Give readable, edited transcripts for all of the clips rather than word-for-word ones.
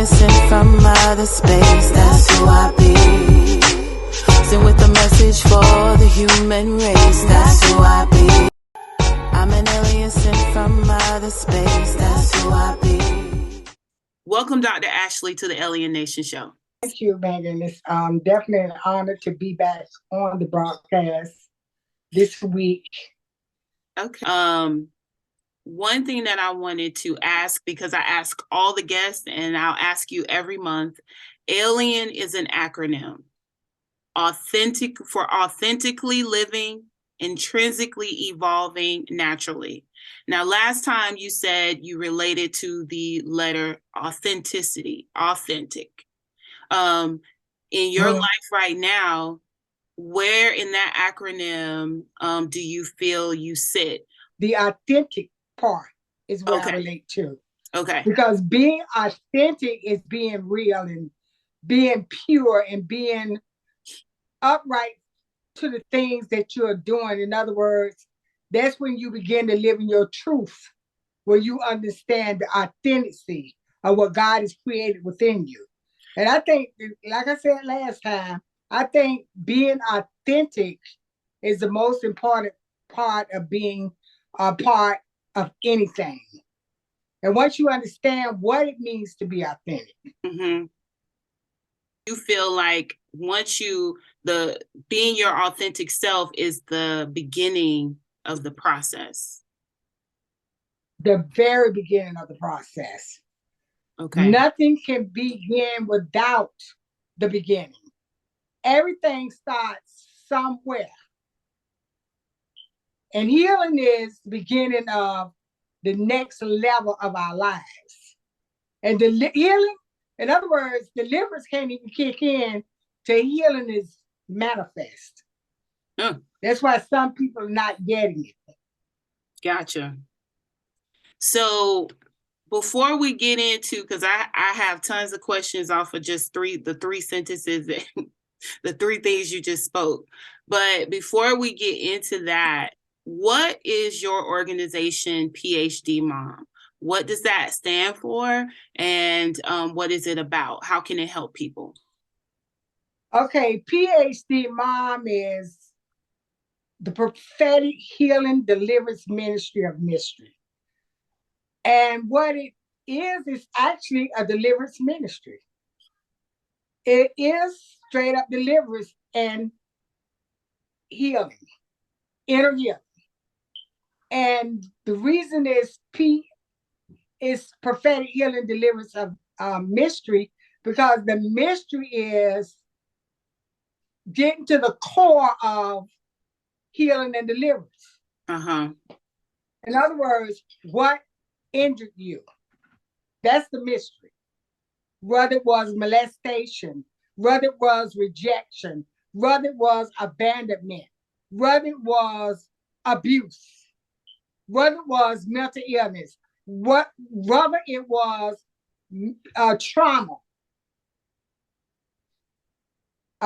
alien sent from outer space, that's who I be. Sent with a message for the human race, that's who I be. I'm an alien sent from outer space, that's who I be. Welcome, Dr. Ashley, to the A.L.I.E.N.ation show. Thank you, Megan. It's definitely an honor to be back on the broadcast this week. Okay. One thing that I wanted to ask, because I ask all the guests and I'll ask you every month, A.L.I.E.N is an acronym. Authentically living, intrinsically evolving naturally. Now, last time you said you related to the letter authenticity, authentic. In your life right now, where in that acronym do you feel you sit? The authentic part is where I relate to. Okay. Because being authentic is being real and being pure and being upright to the things that you're doing. In other words, that's when you begin to live in your truth, where you understand the authenticity of what God has created within you. And I think, like I said last time, I think being authentic is the most important part of being a part of anything. And once you understand what it means to be authentic. Mm-hmm. You feel like once being your authentic self is the beginning of the process. The very beginning of the process. Okay. Nothing can begin without the beginning. Everything starts somewhere. And healing is the beginning of the next level of our lives. And the healing, in other words, deliverance can't even kick in till healing is manifest. That's why some people are not getting it. Gotcha. So before we get into, because I have tons of questions off of just the three sentences, the three things you just spoke. But before we get into that, what is your organization, P.H.D.MOM? What does that stand for? And what is it about? How can it help people? Okay, P.H.D.MOM is the Prophetic Healing Deliverance Ministry of Mystery. And what it is actually a deliverance ministry. It is straight up deliverance and healing, inner healing. And the reason is P is prophetic healing deliverance of mystery, because the mystery is getting to the core of healing and deliverance. In other words, what injured you? That's the mystery. Whether it was molestation, whether it was rejection, whether it was abandonment, whether it was abuse, whether it was mental illness, whether it was trauma,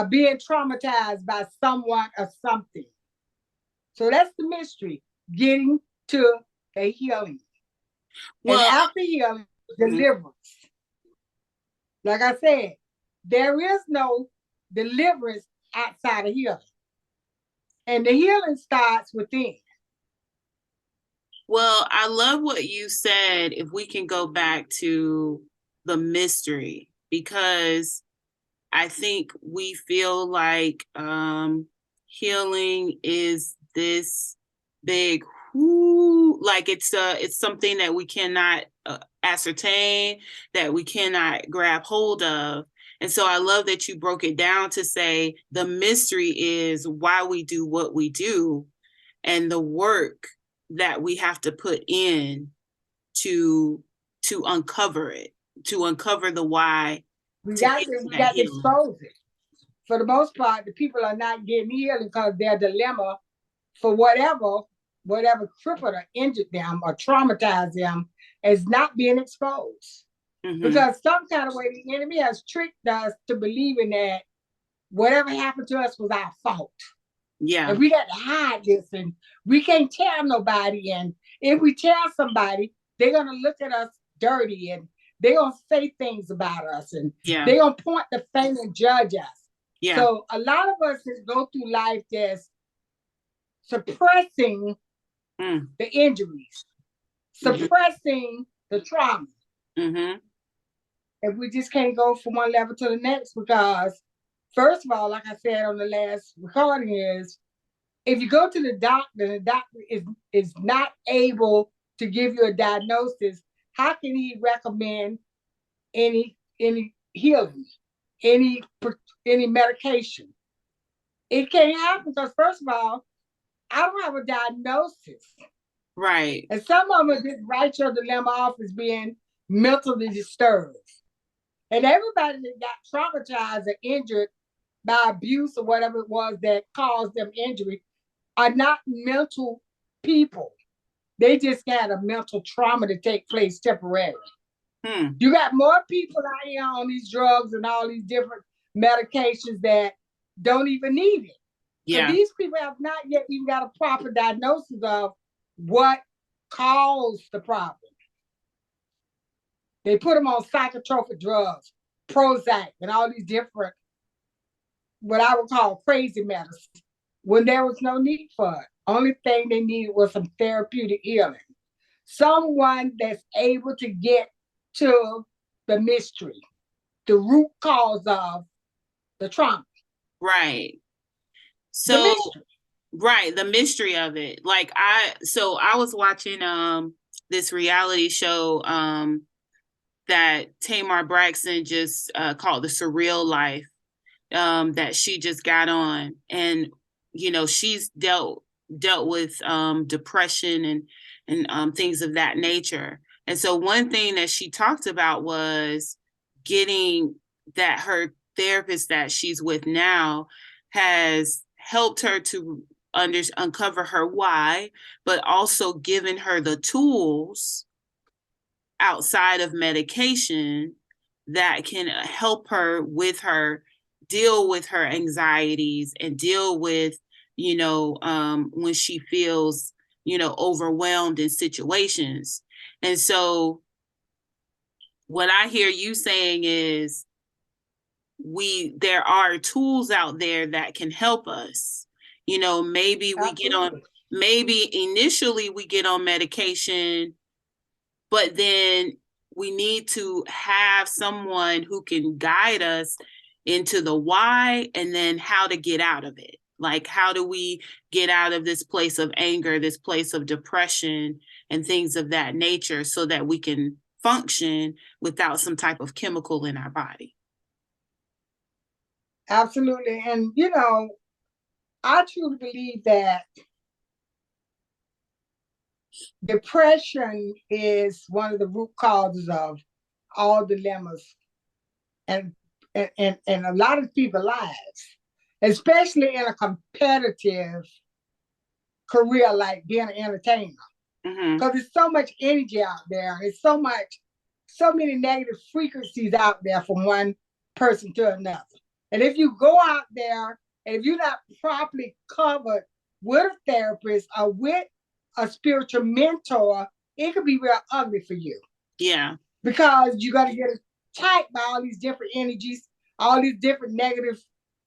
being traumatized by someone or something. So that's the mystery, getting to a healing. Well, and after healing, deliverance. Like I said, there is no deliverance outside of healing. And the healing starts within. Well, I love what you said, if we can go back to the mystery, because I think we feel like healing is this big, like it's something that we cannot ascertain, that we cannot grab hold of. And so I love that you broke it down to say the mystery is why we do what we do and the work that we have to put in to uncover it, to uncover the why. We got to expose it. For the most part, the people are not getting healed because their dilemma for whatever crippled or injured them or traumatized them is not being exposed. Because some kind of way the enemy has tricked us to believing that whatever happened to us was our fault. Yeah. And we got to hide this, and we can't tell nobody. And if we tell somebody, they're going to look at us dirty and they're going to say things about us, and Yeah. they're going to point the finger and judge us. Yeah. So a lot of us just go through life just suppressing the injuries, suppressing the trauma. And we just can't go from one level to the next because, first of all, like I said on the last recording, is if you go to the doctor is not able to give you a diagnosis, how can he recommend any healing, any medication? It can't happen because, first of all, I don't have a diagnosis. Right. And some of them just write your dilemma off as being mentally disturbed. And everybody that got traumatized or injured by abuse or whatever it was that caused them injury are not mental people. They just had a mental trauma to take place temporarily. You got more people out here on these drugs and all these different medications that don't even need it. Yeah. So these people have not yet even got a proper diagnosis of what caused the problem. They put them on psychotropic drugs, Prozac, and all these different, what I would call crazy medicine, when there was no need for it. Only thing they needed was some therapeutic healing. Someone that's able to get to the mystery, the root cause of the trauma. Right. So, the mystery of it. Like I was watching this reality show that Tamar Braxton just called The Surreal Life, that she just got on. And, you know, she's dealt with depression and things of that nature. And so one thing that she talked about was getting that her therapist that she's with now has helped her to uncover her why, but also given her the tools outside of medication that can help her with her deal with her anxieties and deal with, you know, when she feels, you know, overwhelmed in situations. And so what I hear you saying is there are tools out there that can help us. You know, maybe initially we get on medication, but then we need to have someone who can guide us into the why and then how to get out of it. Like, how do we get out of this place of anger, this place of depression and things of that nature so that we can function without some type of chemical in our body? Absolutely. And, you know, I truly believe that depression is one of the root causes of all dilemmas and a lot of people's lives, especially in a competitive career like being an entertainer. Because there's so much energy out there. There's so many negative frequencies out there from one person to another. And if you go out there and if you're not properly covered with a therapist or with a spiritual mentor, it could be real ugly for you. Yeah. Because you got to get attacked by all these different energies, all these different negative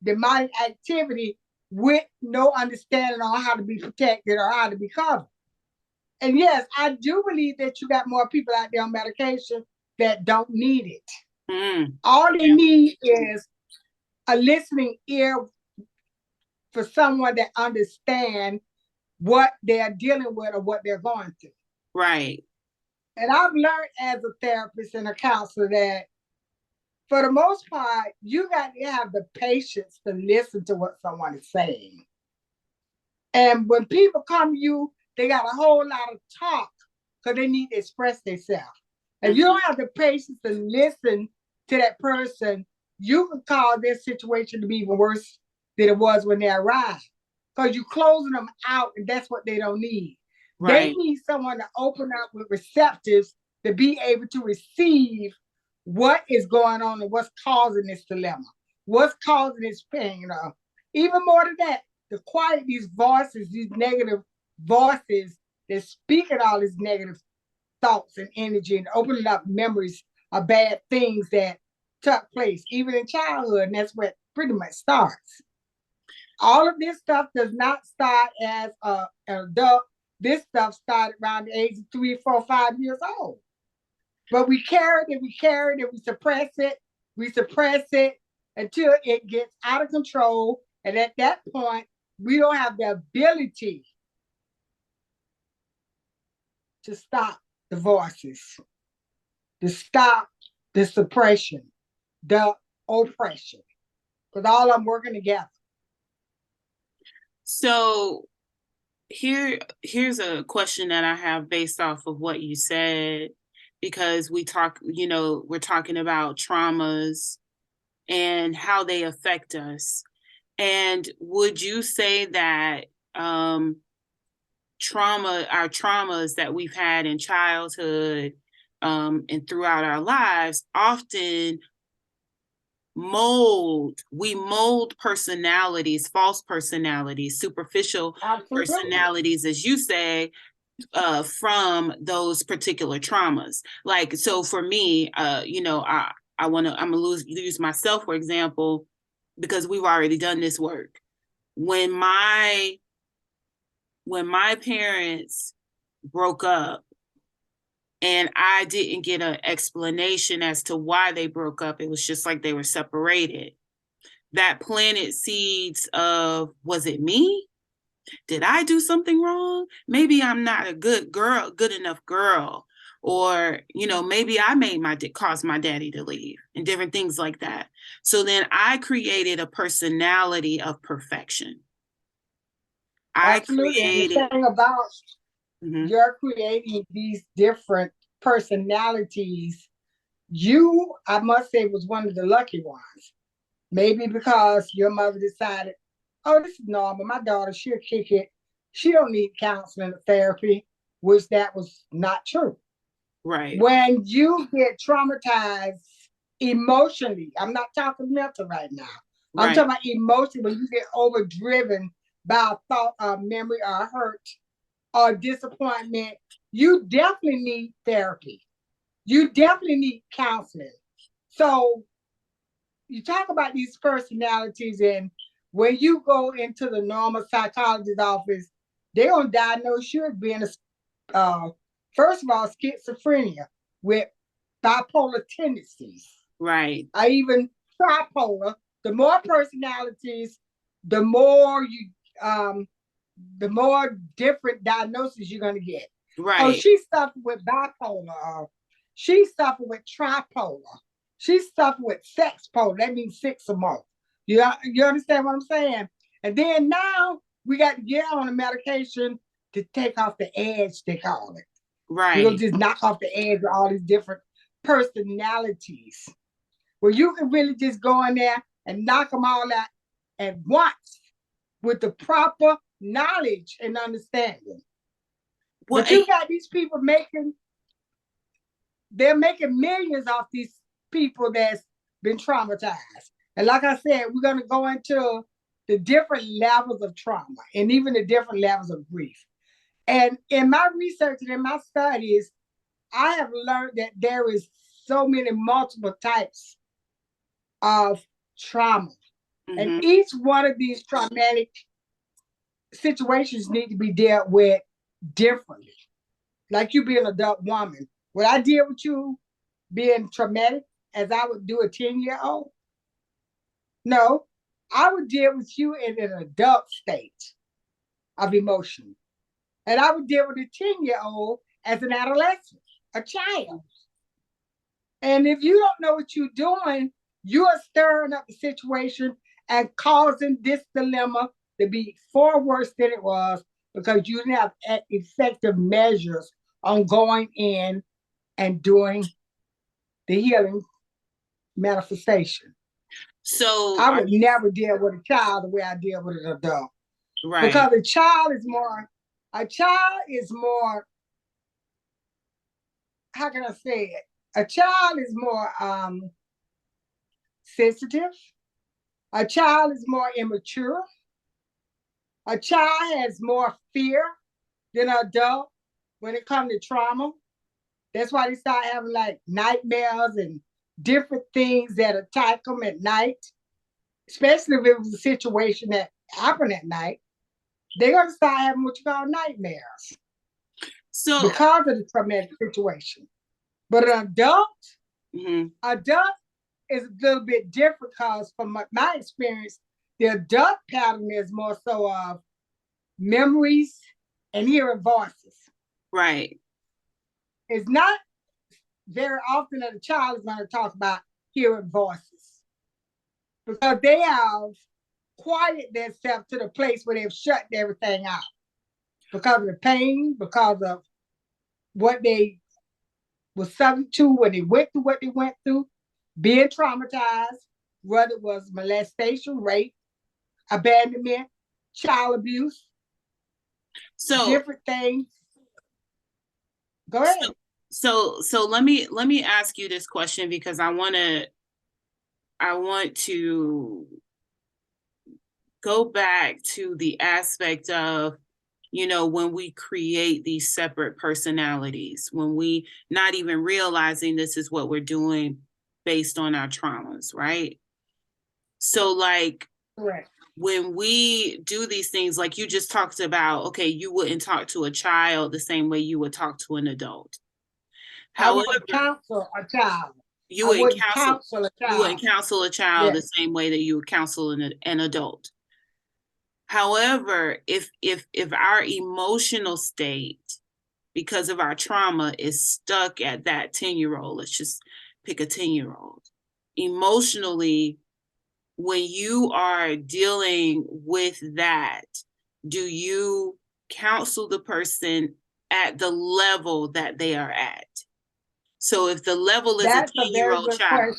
demonic activity with no understanding on how to be protected or how to be covered. And yes, I do believe that you got more people out there on medication that don't need it. All they need is a listening ear for someone that understands what they're dealing with or what they're going through. Right. And I've learned as a therapist and a counselor that for the most part, you got to have the patience to listen to what someone is saying. And when people come to you, they got a whole lot of talk because they need to express themselves. If you don't have the patience to listen to that person, you can cause their situation to be even worse than it was when they arrived. Because you're closing them out, and that's what they don't need. Right. They need someone to open up with receptors to be able to receive what is going on and what's causing this dilemma, what's causing this pain. Even more than that, to quiet these voices, these negative voices that speak at all these negative thoughts and energy and opening up memories or bad things that took place, even in childhood, and that's where it pretty much starts. All of this stuff does not start as an adult. This stuff started around the age of 3, 4, 5 years old. But we carry it, we suppress it until it gets out of control. And at that point, we don't have the ability to stop the voices, to stop the suppression, the oppression, because all of them working together. So here's a question that I have based off of what you said, because we're talking about traumas and how they affect us. And would you say that our traumas that we've had in childhood and throughout our lives often mold personalities, false personalities, superficial Absolutely. personalities, as you say, from those particular traumas. Like, so for me, I'm gonna use myself, for example, because we've already done this work. When my parents broke up and I didn't get an explanation as to why they broke up, it was just like they were separated. That planted seeds of, was it me? Did I do something wrong? Maybe I'm not a good enough girl. Or, maybe I caused my daddy to leave, and different things like that. So then I created a personality of perfection. Absolutely. And the thing about you're creating these different personalities, you, I must say, was one of the lucky ones. Maybe because your mother decided, oh, this is normal. My daughter, she'll kick it. She don't need counseling or therapy, which that was not true. Right. When you get traumatized emotionally, I'm not talking mental right now. I'm talking about emotionally, when you get overdriven by a thought or memory or hurt or disappointment, you definitely need therapy. You definitely need counseling. So you talk about these personalities, and when you go into the normal psychologist's office, they're going to diagnose you as being first of all, schizophrenia with bipolar tendencies. Right. Or even tripolar. The more personalities, the more different diagnoses you're going to get. Right. Oh, she suffered with bipolar. She suffered with tripolar. She suffered with sex polar. That means 6 or more. You understand what I'm saying? And then now we got to get on a medication to take off the edge, they call it. Right. You're going to just knock off the edge of all these different personalities. Where you can really just go in there and knock them all out at once with the proper knowledge and understanding. Well, but you got these people they're making millions off these people that's been traumatized. And like I said, we're going to go into the different levels of trauma and even the different levels of grief. And in my research and in my studies, I have learned that there is so many multiple types of trauma. Mm-hmm. And each one of these traumatic situations need to be dealt with differently. Like you being an adult woman. Would I deal with you being traumatic as I would do a 10-year-old? No, I would deal with you in an adult state of emotion. And I would deal with a 10-year-old as an adolescent, a child. And if you don't know what you're doing, you are stirring up the situation and causing this dilemma to be far worse than it was, because you didn't have effective measures on going in and doing the healing manifestation. So I would never deal with a child the way I deal with an adult. Right. Because a child is more, how can I say it? A child is more sensitive. A child is more immature. A child has more fear than an adult when it comes to trauma. That's why they start having like nightmares and different things that attack them at night, especially if it was a situation that happened at night. They're going to start having what you call nightmares because of the traumatic situation. But an adult is a little bit different because from my experience, the adult pattern is more so of memories and hearing voices. Right. It's not very often that a child is going to talk about hearing voices because they have quieted themselves to the place where they've shut everything out because of the pain, because of what they were subject to when they went through what they went through, being traumatized, whether it was molestation, rape, abandonment, child abuse, different things. Go ahead. So let me ask you this question because I want to go back to the aspect of, you know, when we create these separate personalities, when we not even realizing this is what we're doing based on our traumas, right? So like, correct. When we do these things, like you just talked about, okay, you wouldn't talk to a child the same way you would talk to an adult. However, I would counsel a child. You wouldn't counsel a child. You wouldn't counsel a child the same way that you would counsel an adult. However, if our emotional state, because of our trauma, is stuck at that 10-year-old, let's just pick a 10-year-old. Emotionally, when you are dealing with that, do you counsel the person at the level that they are at? So if the level is That's a 10-year-old child.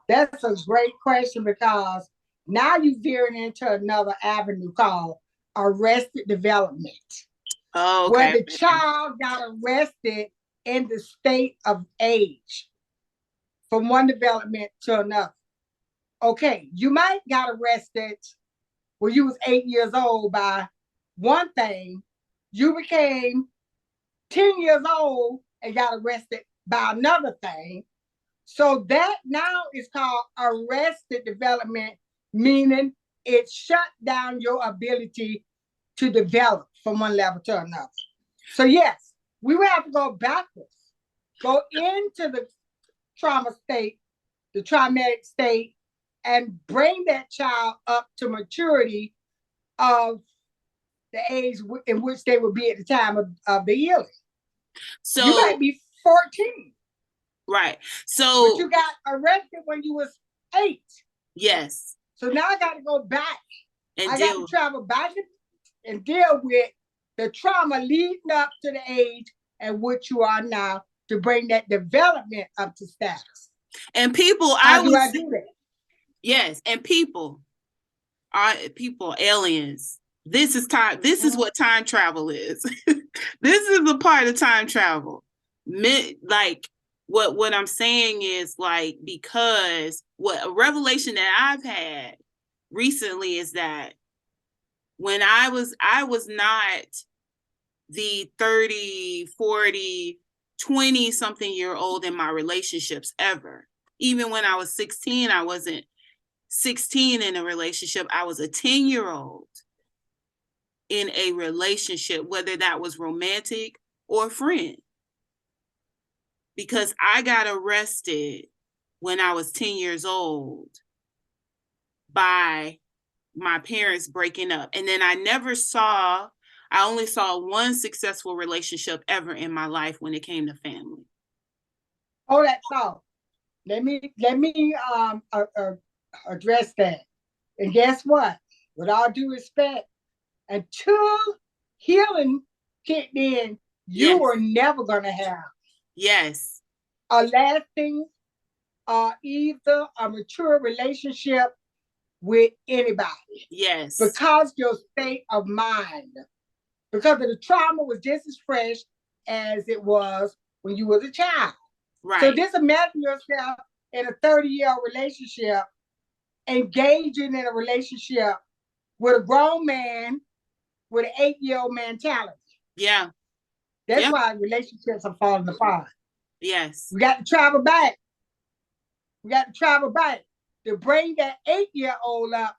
That's a great question because now you're veering into another avenue called arrested development. Oh, where okay. the child got arrested in the state of age from one development to another. Okay, you might got arrested when you was 8 years old by one thing. You became 10 years old and got arrested by another thing. So that now is called arrested development, meaning it shut down your ability to develop from one level to another. So yes, we would have to go backwards, go into the trauma state, the traumatic state, and bring that child up to maturity of the age in which they would be at the time of the healing. So you might be 14. Right. So but you got arrested when you was 8. Yes. So now I got to go back. And I got to travel back and deal with the trauma leading up to the age at which you are now to bring that development up to status. And people, How do I do that? Yes, and people are aliens. This is time. This is what time travel is. This is a part of time travel. Like what I'm saying is like, because what a revelation that I've had recently is that when I was not the 30, 40, 20 something year old in my relationships ever. Even when I was 16, I wasn't 16 in a relationship. I was a 10-year-old in a relationship, whether that was romantic or friend. Because I got arrested when I was 10 years old by my parents breaking up. And then I only saw one successful relationship ever in my life when it came to family. Oh, that's all. Let me address that. And guess what? With all due respect, until healing kicked in, you were never going to have a lasting either a mature relationship with anybody. Yes. Because your state of mind, because of the trauma was just as fresh as it was when you was a child. Right. So just imagine yourself in a 30-year-old relationship, engaging in a relationship with a grown man with an 8-year-old mentality. Yeah. That's why relationships are falling apart. Yes. We got to travel back. We got to travel back to bring that 8-year-old up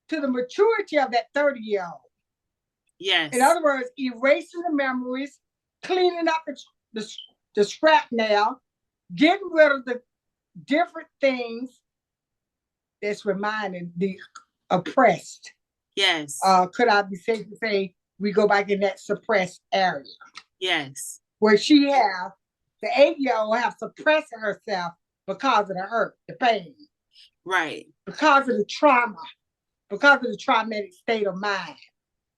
to the maturity of that 30-year-old. Yes. In other words, erasing the memories, cleaning up the shrapnel, getting rid of the different things that's reminding the oppressed. Yes. Could I be safe to say we go back in that suppressed area? Yes. Where she have, the 8-year-old have suppressed herself because of the hurt, the pain. Right. Because of the trauma, because of the traumatic state of mind.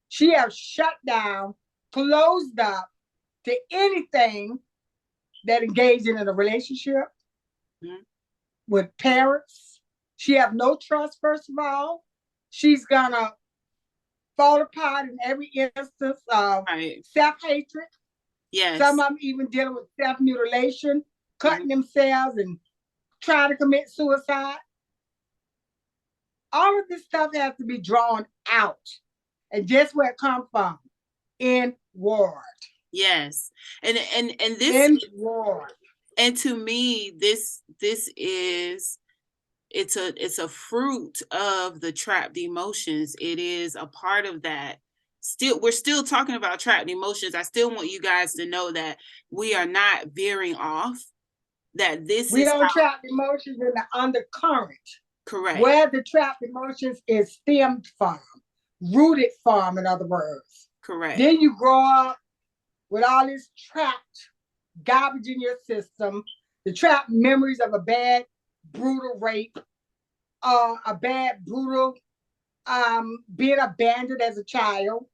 She have shut down, closed up to anything that engaging in a relationship with parents. She have no trust, first of all. She's gonna fall apart in every instance of self-hatred. Yes. Some of them even dealing with self-mutilation, cutting themselves and trying to commit suicide. All of this stuff has to be drawn out. And guess where it comes from? Inward. Yes. And this inward. And to me, this is it's a fruit of the trapped emotions. It is a part of that. We're still talking about trapped emotions. I still want you guys to know that we are not veering off. That we don't trap emotions in the undercurrent. Correct. Where the trapped emotions is stemmed from, rooted from, in other words. Correct. Then you grow up with all this trapped garbage in your system, the trapped memories of a bad, brutal rape, a bad, brutal being abandoned as a child,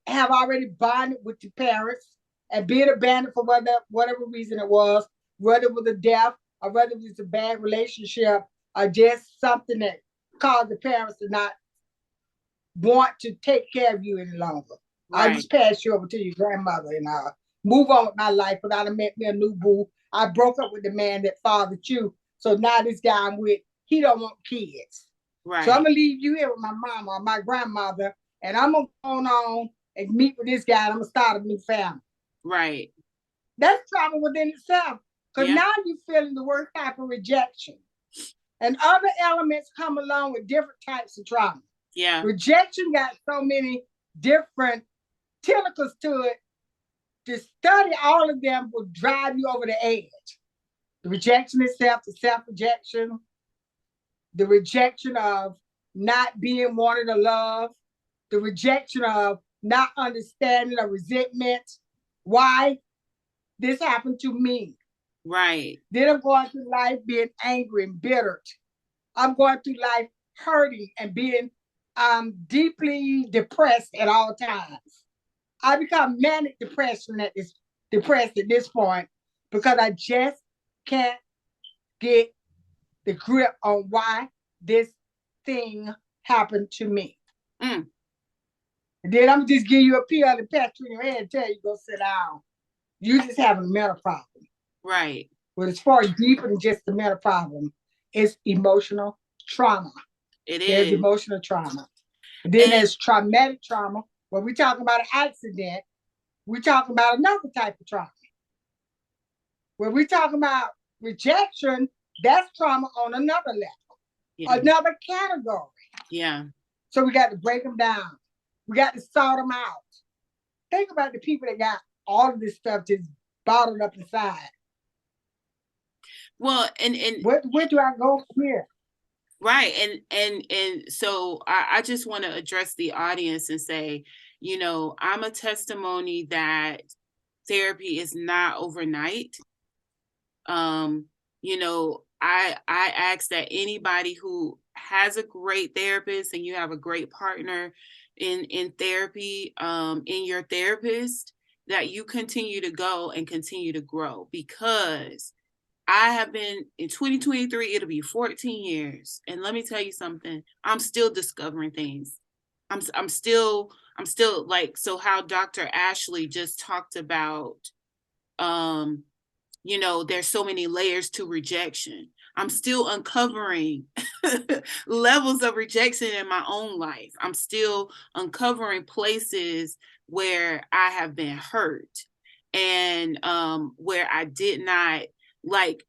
have already bonded with your parents, and being abandoned for whatever reason it was, whether it was a death or whether it was a bad relationship or just something that caused the parents to not want to take care of you any longer. Right. I'll just pass you over to your grandmother and move on with my life without met me a new boo. I broke up with the man that fathered you. So now this guy I'm with, he don't want kids. Right. So I'm going to leave you here with my mama or my grandmother, and I'm going to go on and meet with this guy, and I'm going to start a new family. Right. That's trauma within itself. Because now you're feeling the worst type of rejection. And other elements come along with different types of trauma. Yeah. Rejection got so many different tentacles to it. To study all of them will drive you over the edge. The rejection itself, the self-rejection, the rejection of not being wanted or loved, the rejection of not understanding or resentment. Why this happened to me. Right. Then I'm going through life being angry and bitter. I'm going through life hurting and being deeply depressed at all times. I become manic depression depressed at this point because I just can't get the grip on why this thing happened to me. And then I'm just give you a pill to patch in your head and tell you go sit down. You just having a mental problem. Right. But as far deeper than just the mental problem, it's emotional trauma. There's emotional trauma. And then there's traumatic trauma. When we talk about an accident, we're talking about another type of trauma. When we talk about rejection, that's trauma on another level, another category. Yeah. So we got to break them down. We got to sort them out. Think about the people that got all of this stuff just bottled up inside. Well, and where do I go from here? Right. And so I just want to address the audience and say, you know, I'm a testimony that therapy is not overnight. You know, I ask that anybody who has a great therapist and you have a great partner in therapy, in your therapist, that you continue to go and continue to grow, because I have been in 2023, it'll be 14 years. And let me tell you something, I'm still discovering things. I'm still like, so how Dr. Ashley just talked about you know, there's so many layers to rejection. I'm still uncovering levels of rejection in my own life. I'm still uncovering places where I have been hurt and where I did not like,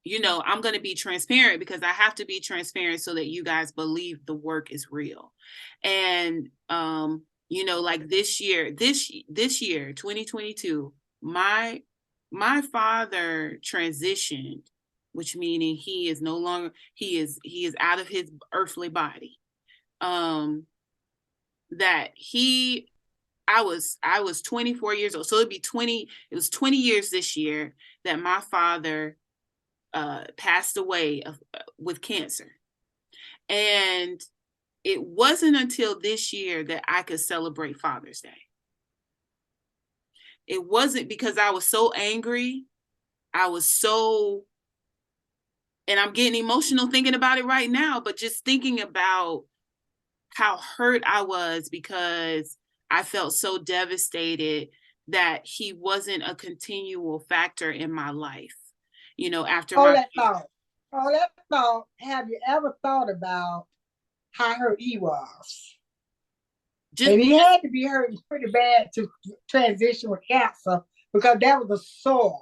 you know, I'm going to be transparent because I have to be transparent so that you guys believe the work is real. And you know, like this year 2022, my father transitioned, which meaning he is no longer, he is out of his earthly body. That he I was 24 years old. So it was 20 years this year that my father passed away with cancer. And it wasn't until this year that I could celebrate Father's Day. It wasn't because I was so angry. I was so, and I'm getting emotional thinking about it right now, but just thinking about how hurt I was because I felt so devastated that he wasn't a continual factor in my life. You know, after all that thought, have you ever thought about how hurt he was? And he had to be hurting pretty bad to transition with cancer, because that was a sore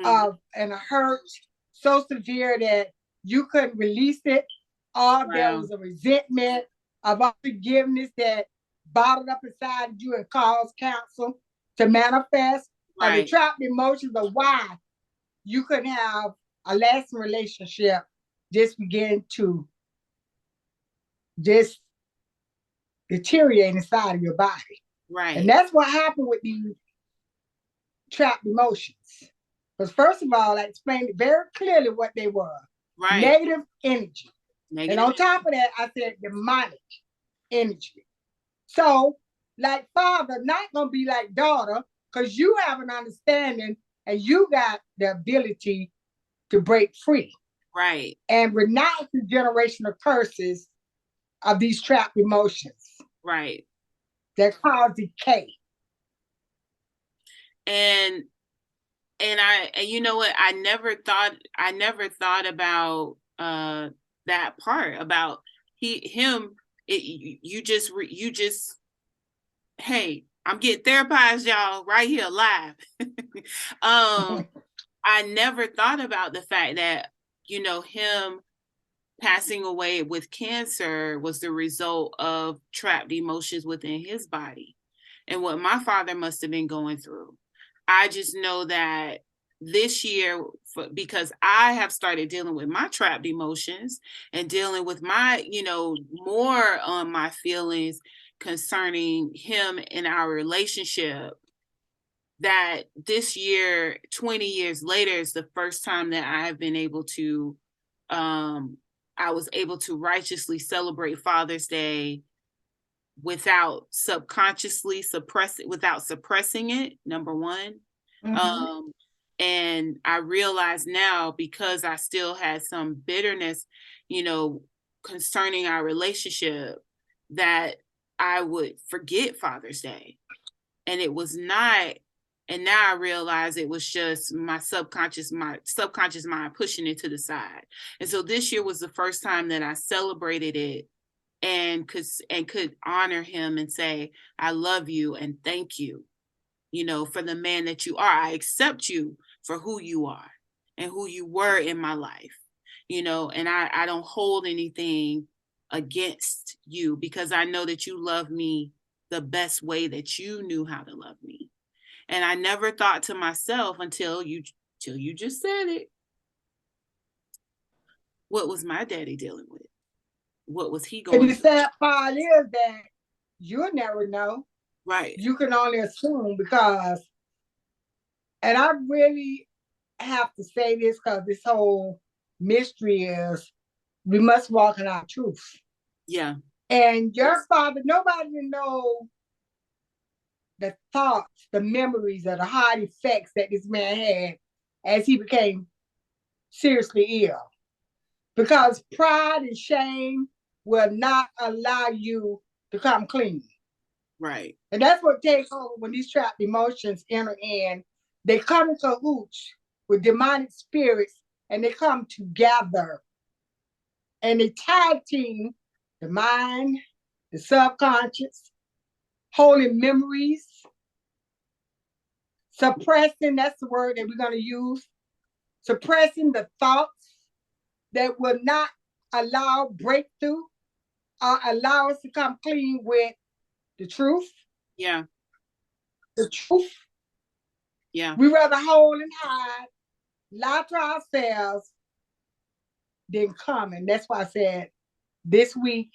of and a hurt so severe that you couldn't release it, or there was a resentment of unforgiveness that bottled up inside you and caused cancer to manifest, or the trapped emotions of why you couldn't have a lasting relationship just begin to just deteriorate inside of your body. Right. And that's what happened with these trapped emotions. Because first of all, I explained very clearly what they were. Right. Negative energy. And on top of that, I said demonic energy. So, like father, not going to be like daughter, because you have an understanding and you got the ability to break free. Right. And renounce the generational curses of these trapped emotions. Right. That cause decay. And you know what, I never thought about that part about you just hey, I'm getting therapized, y'all, right here live. I never thought about the fact that, you know, him passing away with cancer was the result of trapped emotions within his body and what my father must have been going through. I just know that this year, because I have started dealing with my trapped emotions and dealing with my, you know, more on my feelings concerning him and our relationship, that this year, 20 years later, is the first time that I have been able to, I was able to righteously celebrate Father's Day without suppressing it, number one. And I realize now, because I still had some bitterness, you know, concerning our relationship, that I would forget Father's Day. And it was not, and now I realize it was just my subconscious mind pushing it to the side. And so this year was the first time that I celebrated it and could honor him and say, I love you and thank you, you know, for the man that you are. I accept you for who you are and who you were in my life, you know, and I don't hold anything against you, because I know that you love me the best way that you knew how to love me. And I never thought to myself until you just said it, what was my daddy dealing with? What was he going through? And the sad part is that you'll never know. Right. You can only assume, because, and I really have to say this because this whole mystery is, we must walk in our truth. Yeah. And your father, nobody know the thoughts, the memories, or the hard effects that this man had as he became seriously ill. Because pride and shame will not allow you to come clean. Right. And that's what takes over when these trapped emotions enter in They come in cahoots with demonic spirits, and they come together and they tag team the mind, the subconscious, holding memories, suppressing, that's the word that we're going to use, suppressing the thoughts that will not allow breakthrough or allow us to come clean with the truth. Yeah. The truth. Yeah. We rather hold and hide, lie to ourselves than come. And that's why I said this week,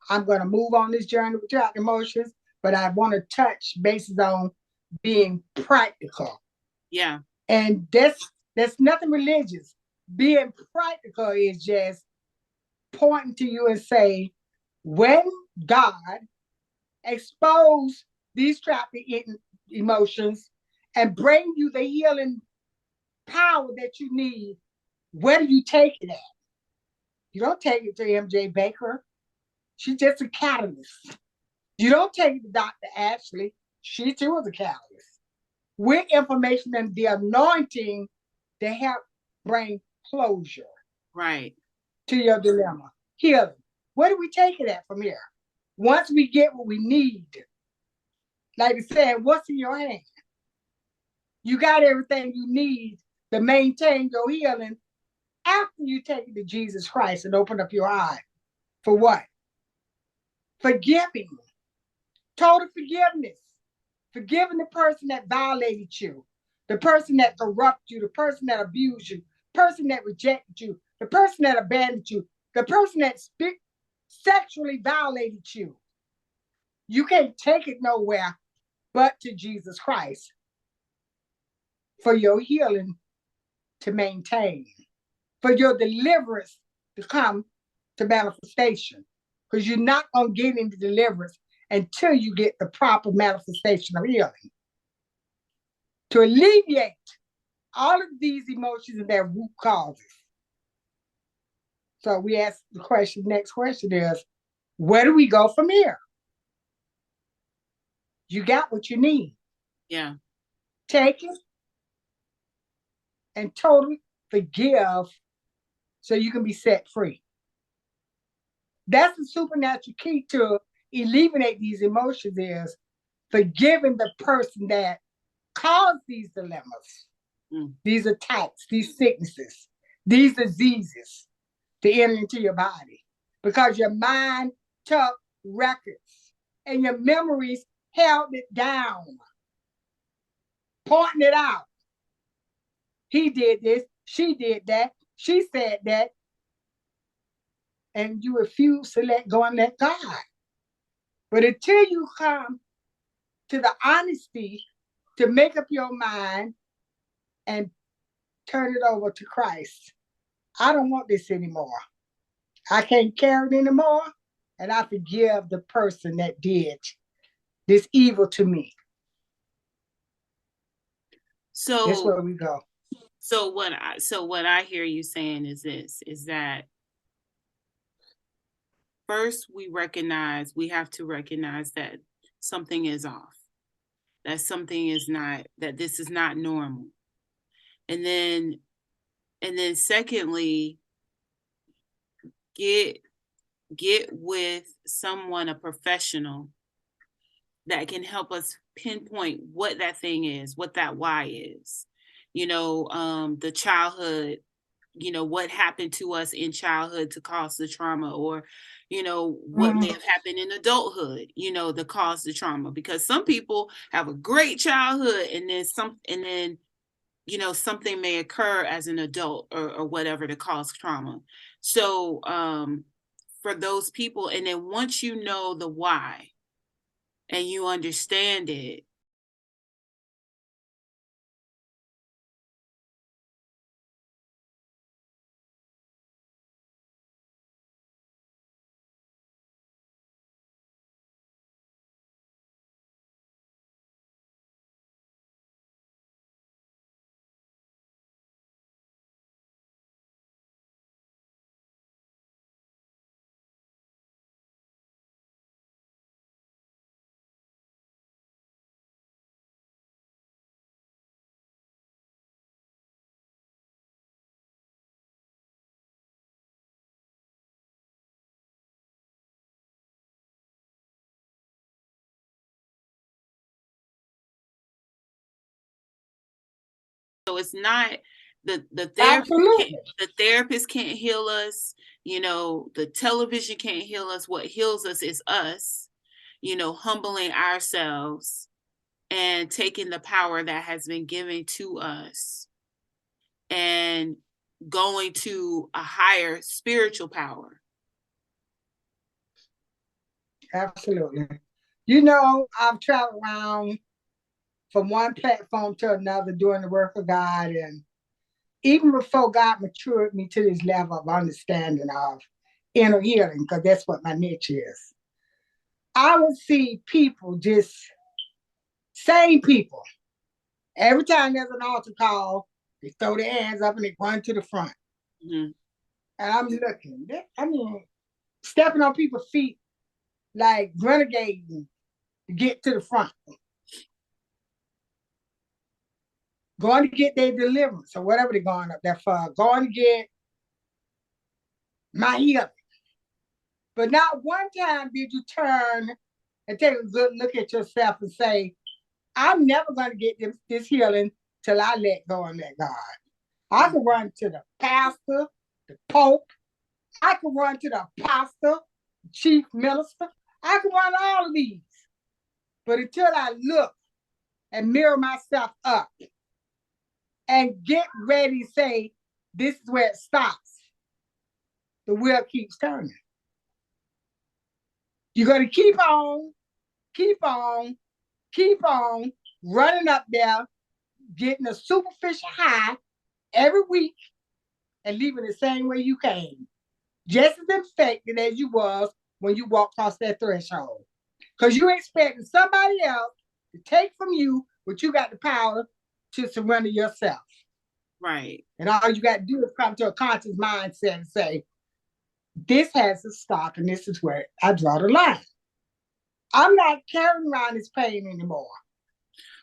I'm going to move on this journey without emotions, but I want to touch bases on being practical. Yeah. And that's nothing religious. Being practical is just pointing to you and say, when God expose these trapping emotions and bring you the healing power that you need, where do you take it at? You don't take it to MJbaker. She's just a catalyst. You don't take it to Dr. Ashley. She too is a catalyst. With information and the anointing to help bring closure. Right. To your dilemma. Healing. Where do we take it at from here? Once we get what we need, like I said, what's in your hand? You got everything you need to maintain your healing after you take it to Jesus Christ and open up your eye. For what? Forgiving. Total forgiveness. Forgiving the person that violated you, the person that corrupted you, the person that abused you, the person that rejected you, the person that abandoned you, the person that sexually violated you. You can't take it nowhere but to Jesus Christ for your healing to maintain, for your deliverance to come to manifestation. Because you're not going to get into deliverance until you get the proper manifestation of healing. To alleviate all of these emotions and their root causes. So we ask the question, next question is, where do we go from here? You got what you need. Yeah. Take it and totally forgive so you can be set free. That's the supernatural key to eliminate these emotions is forgiving the person that caused these dilemmas, these attacks, these sicknesses, these diseases to enter into your body. Because your mind took records and your memories held it down, pointing it out. He did this, she did that, she said that, and you refuse to let go and let God. But until you come to the honesty to make up your mind and turn it over to Christ, I don't want this anymore. I can't carry it anymore, and I forgive the person that did this evil to me. So that's where we go. So what I hear you saying is this, is that first we have to recognize that something is off, that something is not, that this is not normal. And then secondly, get with someone, a professional that can help us pinpoint what that thing is, what that why is. The childhood, what happened to us in childhood to cause the trauma, or what may have happened in adulthood, to cause the trauma. Because some people have a great childhood, and then something may occur as an adult or whatever to cause trauma. So for those people, and then once you know the why and you understand it, So it's not the Absolutely. therapist can't heal us, you know, the television can't heal us. What heals us is us, you know, humbling ourselves and taking the power that has been given to us and going to a higher spiritual power. Absolutely. You know, I've traveled around from one platform to another doing the work of God. And even before God matured me to this level of understanding of inner healing, because that's what my niche is, I would see people, just same people. Every time there's an altar call, they throw their hands up and they run to the front. Mm-hmm. And I'm looking, I mean, stepping on people's feet like renegades to get to the front. Going to get their deliverance or whatever they're going up there for. Going to get my healing. But not one time did you turn and take a good look at yourself and say, I'm never going to get this healing till I let go and let God. I could run to the pastor, the pope. I could run to the apostle, the chief minister. I could run all of these. But until I look and mirror myself up and get ready to say, this is where it stops, the wheel keeps turning. You're going to keep on running up there, getting a superficial high every week and leaving the same way you came. Just as infected as you was when you walked across that threshold. Because you expecting somebody else to take from you what you got the power to surrender yourself. Right. And all you got to do is come to a conscious mindset and say, this has to stop, and this is where I draw the line. I'm not carrying around this pain anymore.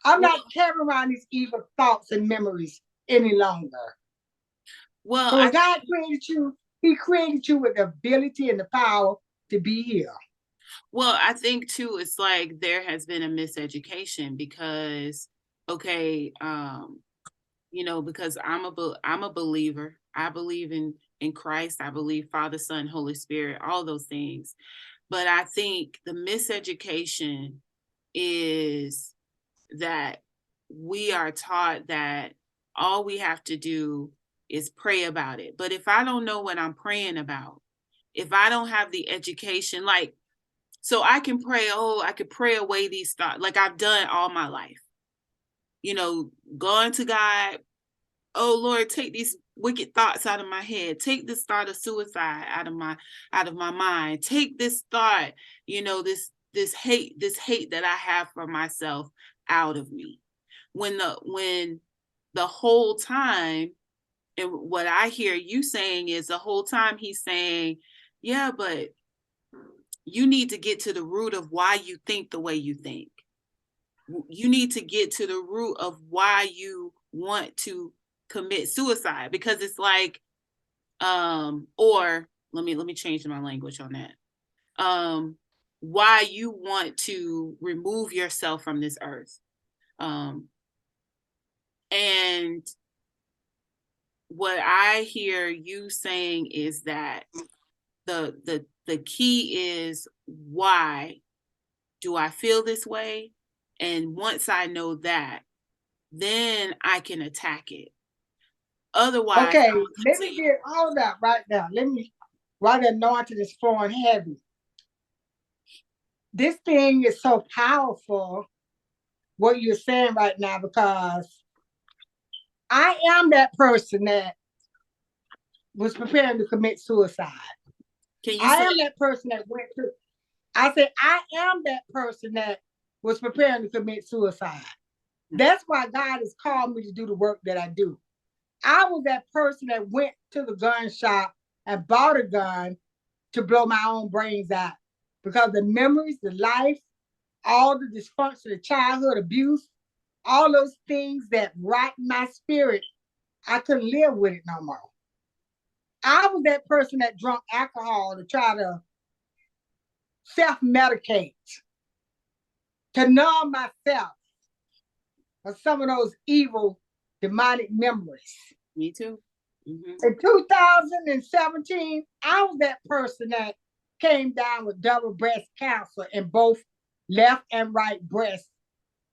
I'm not carrying around these evil thoughts and memories any longer. Well, so God created you, He created you with the ability and the power to be here. Well, I think too, it's like there has been a miseducation because, okay, you know, because I'm a believer. I believe in Christ. I believe Father, Son, Holy Spirit, all those things. But I think the miseducation is that we are taught that all we have to do is pray about it. But if I don't know what I'm praying about, if I don't have the education, like, so I can pray, I could pray away these thoughts, like I've done all my life. You know, going to God, oh Lord, take these wicked thoughts out of my head. Take this thought of suicide out of my mind. Take this thought, you know, this hate that I have for myself out of me. When the whole time, and what I hear you saying is the whole time he's saying, yeah, but you need to get to the root of why you think the way you think. You need to get to the root of why you want to commit suicide, because it's like, or let me change my language on that. Why you want to remove yourself from this earth. And what I hear you saying is that the key is, why do I feel this way? And once I know that, then I can attack it. Otherwise, okay, let me get all that right now. While the anointing is flowing heavy. This thing is so powerful, what you're saying right now, because I am that person that was preparing to commit suicide. I am that person that went through. I said, I am that person that was preparing to commit suicide. That's why God has called me to do the work that I do. I was that person that went to the gun shop and bought a gun to blow my own brains out, because the memories, the life, all the dysfunction, the childhood abuse, all those things that rot my spirit, I couldn't live with it no more. I was that person that drank alcohol to try to self-medicate, to numb myself of some of those evil demonic memories. Me too. Mm-hmm. In 2017, I was that person that came down with double breast cancer in both left and right breasts,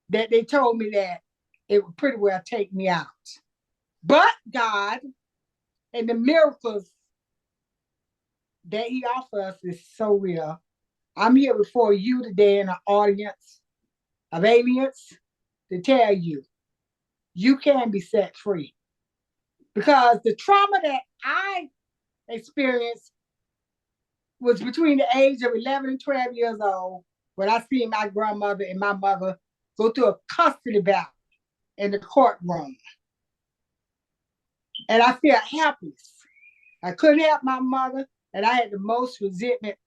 that they told me that it would pretty well take me out. But God and the miracles that He offers us is so real. I'm here before you today in an audience of aliens to tell you, you can be set free. Because the trauma that I experienced was between the age of 11 and 12 years old when I seen my grandmother and my mother go through a custody battle in the courtroom. And I felt helpless. I couldn't help my mother, and I had the most resentment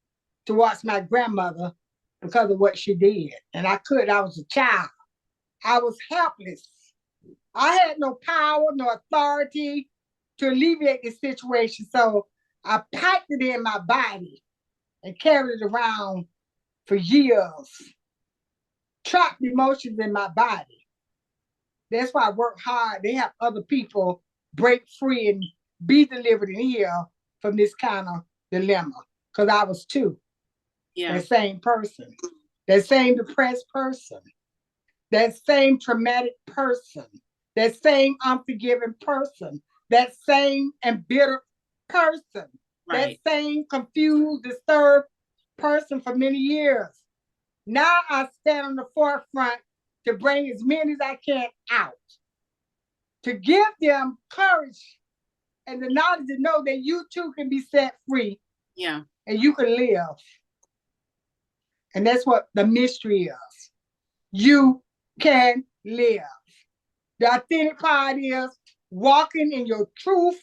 towards my grandmother because of what she did. And I was a child. I was helpless. I had no power, no authority to alleviate the situation. So I packed it in my body and carried it around for years. Trapped emotions in my body. That's why I work hard to help other people break free and be delivered and healed from this kind of dilemma. Because I was too. Yeah. That same person. That same depressed person. That same traumatic person. That same unforgiving person. That same embittered person. Right. That same confused, disturbed person for many years. Now I stand on the forefront to bring as many as I can out. To give them courage and the knowledge to know that you too can be set free. Yeah. And you can live. And that's what the mystery is. You can live. The authentic part is walking in your truth,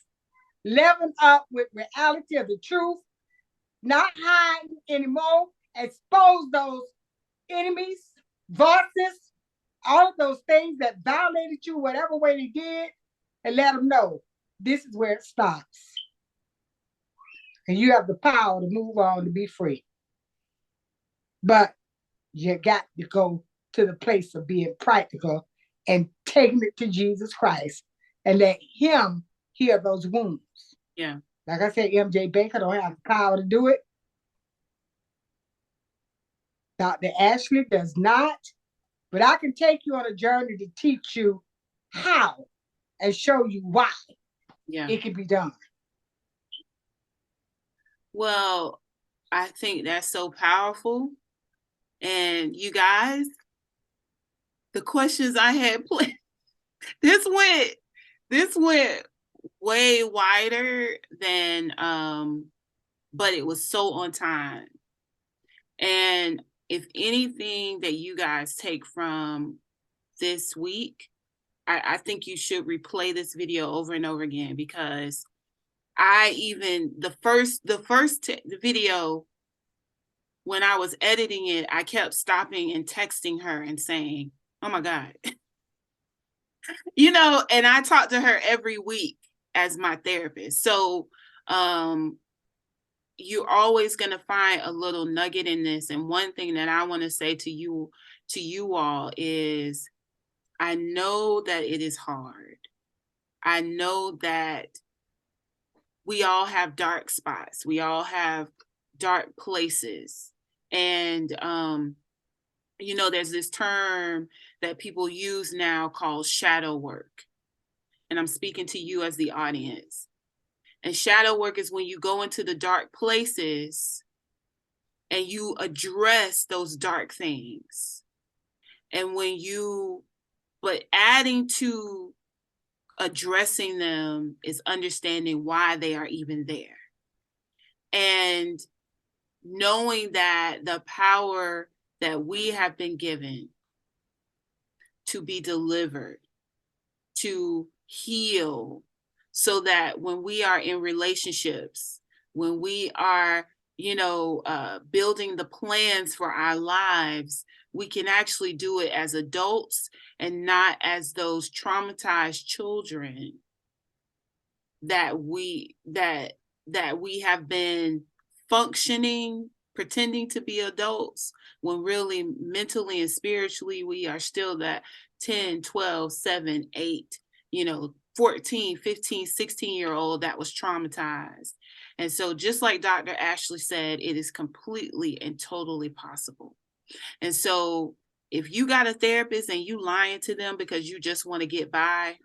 living up with reality of the truth, not hiding anymore, expose those enemies, voices, all of those things that violated you, whatever way they did, and let them know this is where it stops. And you have the power to move on to be free. But you got to go to the place of being practical and taking it to Jesus Christ and let Him heal those wounds. Yeah. Like I said, MJbaker don't have the power to do it. Dr. Ashley does not. But I can take you on a journey to teach you how and show you why it can be done. Well, I think that's so powerful. And you guys, the questions I had planned, this went way wider than but it was so on time. And if anything that you guys take from this week, I think you should replay this video over and over again, because the first video, when I was editing it, I kept stopping and texting her and saying, oh my God, and I talk to her every week as my therapist. So, you're always going to find a little nugget in this. And one thing that I want to say to you all is, I know that it is hard. I know that we all have dark spots. We all have dark places. And, there's this term that people use now called shadow work. And I'm speaking to you as the audience. And shadow work is when you go into the dark places and you address those dark things. And but adding to addressing them is understanding why they are even there. And knowing that the power that we have been given to be delivered, to heal, so that when we are in relationships, when we are, building the plans for our lives, we can actually do it as adults and not as those traumatized children that we have been functioning, pretending to be adults, when really mentally and spiritually we are still that 10, 12, 7, 8 14, 15, 16-year-old that was traumatized. And so just like Dr. Ashley said, it is completely and totally possible. And so if you got a therapist and you lying to them because you just want to get by,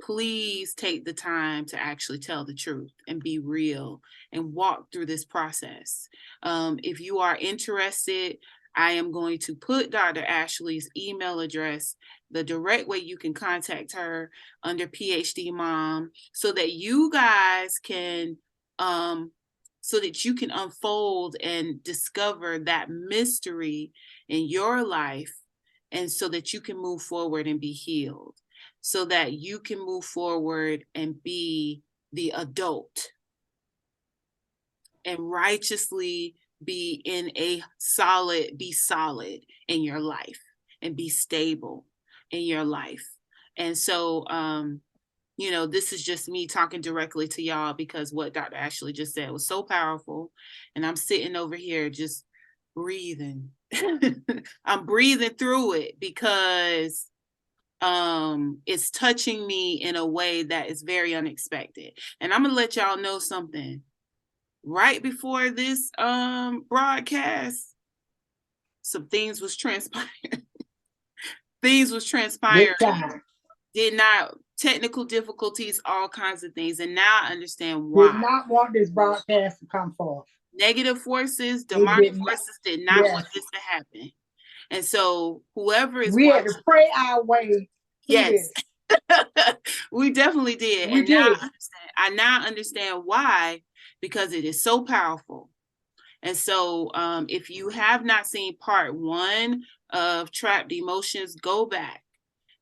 please take the time to actually tell the truth and be real and walk through this process. If you are interested, I am going to put Dr. Ashley's email address, the direct way you can contact her, under P.H.D.MOM, so that you guys can unfold and discover that mystery in your life, and so that you can move forward and be healed, so that you can move forward and be the adult and righteously be solid in your life and be stable in your life. And so, this is just me talking directly to y'all, because what Dr. Ashley just said was so powerful. And I'm sitting over here just breathing. I'm breathing through it because it's touching me in a way that is very unexpected. And I'm gonna let y'all know something. Right before this broadcast, some things was transpiring. Things was transpiring. Did not, technical difficulties, all kinds of things. And now I understand why. Did not want this broadcast to come forth. Negative forces, demonic forces did not want this to happen. And so whoever is we had to pray our way through this. We definitely did. We did. I now understand why, because it is so powerful. And so if you have not seen part 1 of Trapped Emotions, go back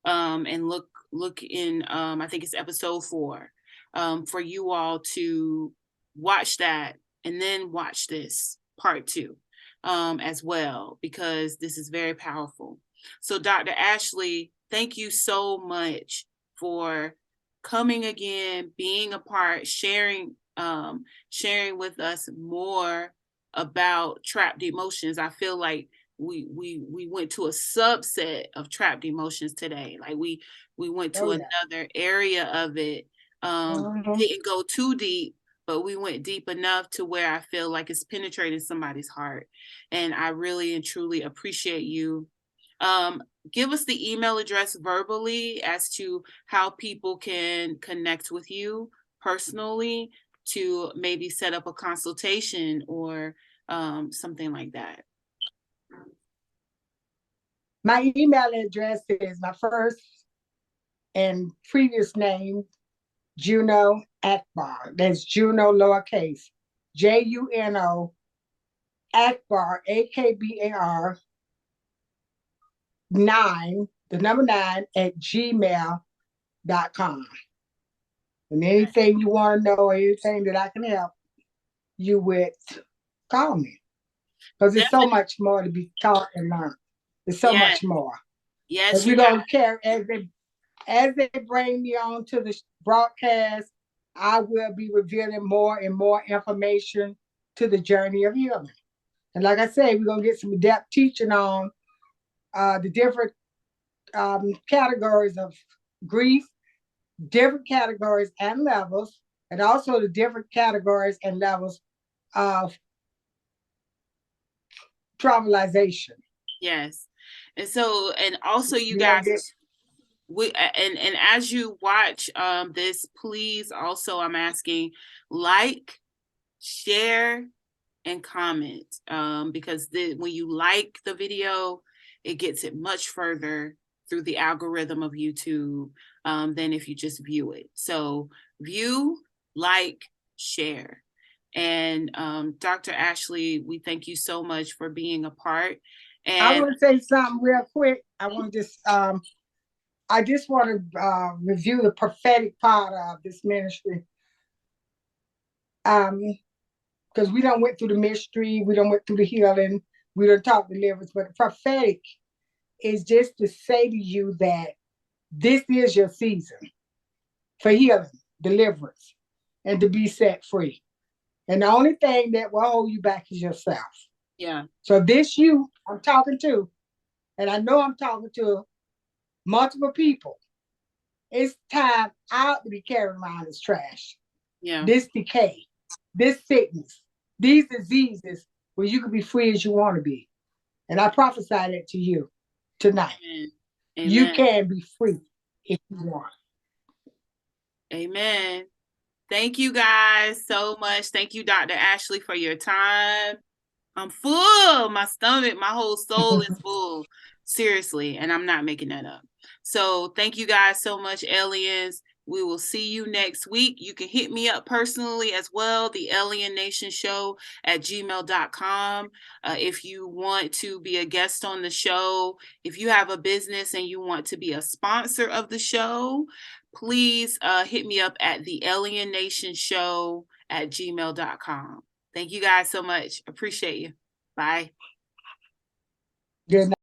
and look in, I think it's episode 4, for you all to watch that, and then watch this part 2 as well, because this is very powerful. So Dr. Ashley, thank you so much for coming again, being a part, sharing with us more about trapped emotions. I feel like we went to a subset of trapped emotions today. Like we went to another area of it. Didn't go too deep, but we went deep enough to where I feel like it's penetrating somebody's heart. And I really and truly appreciate you. Give us the email address verbally as to how people can connect with you personally, to maybe set up a consultation or something like that. My email address is my first and previous name, Juno Akbar. That's Juno lowercase, Juno Akbar, AKBAR 9, the number 9 at gmail.com. And anything you want to know, anything that I can help you with, call me. Because there's so much more to be taught and learned. There's so much more. Yes, we're going to carry, as they bring me on to the broadcast, I will be revealing more and more information to the journey of healing. And like I say, we're going to get some depth teaching on the different categories of grief, different categories and levels, and also the different categories and levels of traumatization. Yes. And so, and also you guys, and as you watch this, please also, I'm asking, like, share, and comment, because when you like the video, it gets it much further through the algorithm of YouTube than if you just view it. So view, like, share. And Dr. Ashley, we thank you so much for being a part. And I want to say something real quick. I just want to review the prophetic part of this ministry. Because we done went through the mystery, we done went through the healing, we done talked deliverance, but the prophetic is just to say to you that this is your season for healing, deliverance, and to be set free. And the only thing that will hold you back is yourself. Yeah. So this I'm talking to, and I know I'm talking to multiple people. It's time out to be carrying around this trash, Yeah. this decay, this sickness, these diseases where you can be free as you want to be. And I prophesy that to you tonight. Amen. You Amen. can be free if you want. Amen. Thank you guys so much. Thank you, Dr. Ashley, for your time. I'm full. My stomach, my whole soul is full. Seriously. And I'm not making that up. So thank you guys so much, aliens. We will see you next week. You can hit me up personally as well, the A.L.I.E.Nation show at gmail.com. If you want to be a guest on the show, if you have a business and you want to be a sponsor of the show, please hit me up at the A.L.I.E.Nation show at gmail.com. Thank you guys so much. Appreciate you. Bye. Good night.